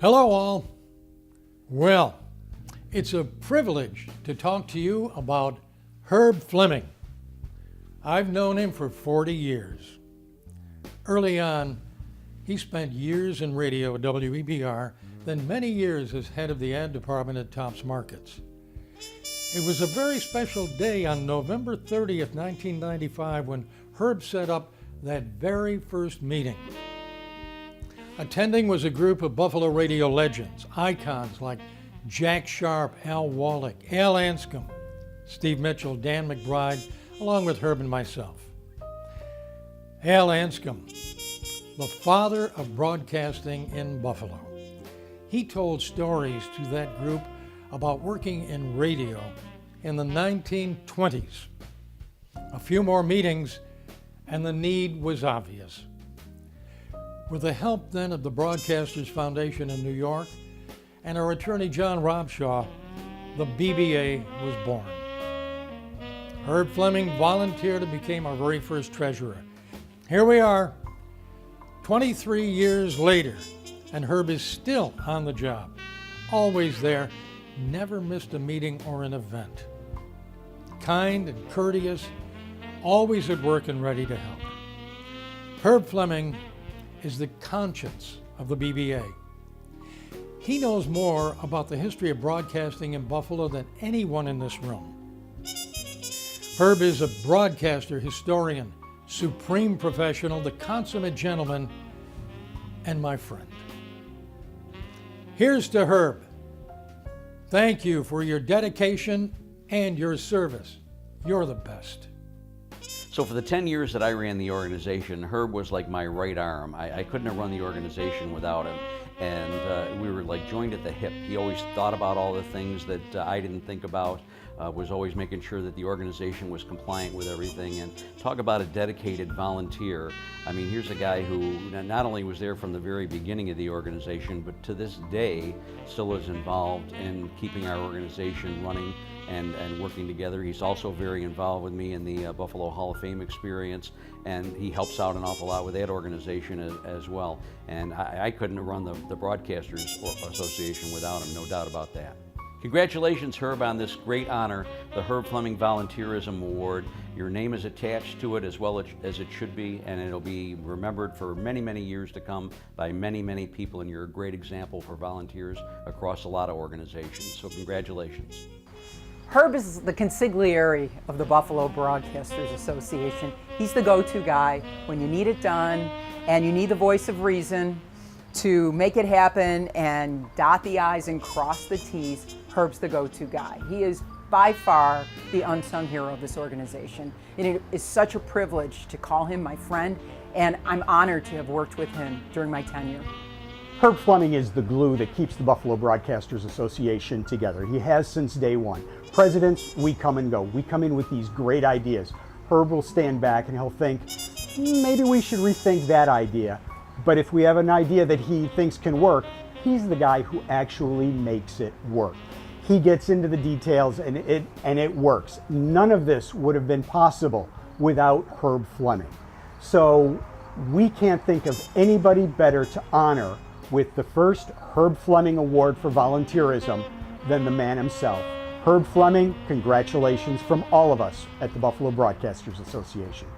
Hello all. Well, it's a privilege to talk to you about Herb Flemming. I've known him for 40 years. Early on, he spent years in radio at WEBR, then many years as head of the ad department at Tops Markets. It was a very special day on November 30th, 1995, when Herb set up that very first meeting. Attending was a group of Buffalo radio legends, icons like Jack Sharp, Al Wallach, Al Anscombe, Steve Mitchell, Dan McBride, along with Herb and myself. Al Anscombe, the father of broadcasting in Buffalo. He told stories to that group about working in radio in the 1920s. A few more meetings and the need was obvious. With the help then of the Broadcasters Foundation in New York and our attorney John Robshaw, the BBA was born. Herb Flemming volunteered and became our very first treasurer. Here we are, 23 years later, and Herb is still on the job, always there, never missed a meeting or an event. Kind and courteous, always at work and ready to help. Herb Flemming is the conscience of the BBA. He knows more about the history of broadcasting in Buffalo than anyone in this room. Herb is a broadcaster, historian, supreme professional, the consummate gentleman, and my friend. Here's to Herb. Thank you for your dedication and your service. You're the best. So for the 10 years that I ran the organization, Herb was like my right arm. I couldn't have run the organization without him. And we were like joined at the hip. He always thought about all the things that I didn't think about, was always making sure that the organization was compliant with everything. And talk about a dedicated volunteer. I mean, here's a guy who not only was there from the very beginning of the organization, but to this day still is involved in keeping our organization running and working together. He's also very involved with me in the Buffalo Hall of Fame experience, and he helps out an awful lot with that organization as well. And I couldn't have run the Broadcasters Association without him, no doubt about that. Congratulations, Herb, on this great honor, the Herb Flemming Volunteerism Award. Your name is attached to it as well as it should be, and it'll be remembered for many, many years to come by many, many people, and you're a great example for volunteers across a lot of organizations. So congratulations. Herb is the consigliere of the Buffalo Broadcasters Association. He's the go-to guy when you need it done and you need the voice of reason to make it happen and dot the I's and cross the T's. Herb's the go-to guy. He is by far the unsung hero of this organization. And it is such a privilege to call him my friend, and I'm honored to have worked with him during my tenure. Herb Flemming is the glue that keeps the Buffalo Broadcasters Association together. He has since day one. Presidents, we come and go. We come in with these great ideas. Herb will stand back and he'll think, maybe we should rethink that idea. But if we have an idea that he thinks can work, he's the guy who actually makes it work. He gets into the details and it works. None of this would have been possible without Herb Flemming. So we can't think of anybody better to honor with the first Herb Flemming Award for volunteerism than the man himself. Herb Flemming, congratulations from all of us at the Buffalo Broadcasters Association.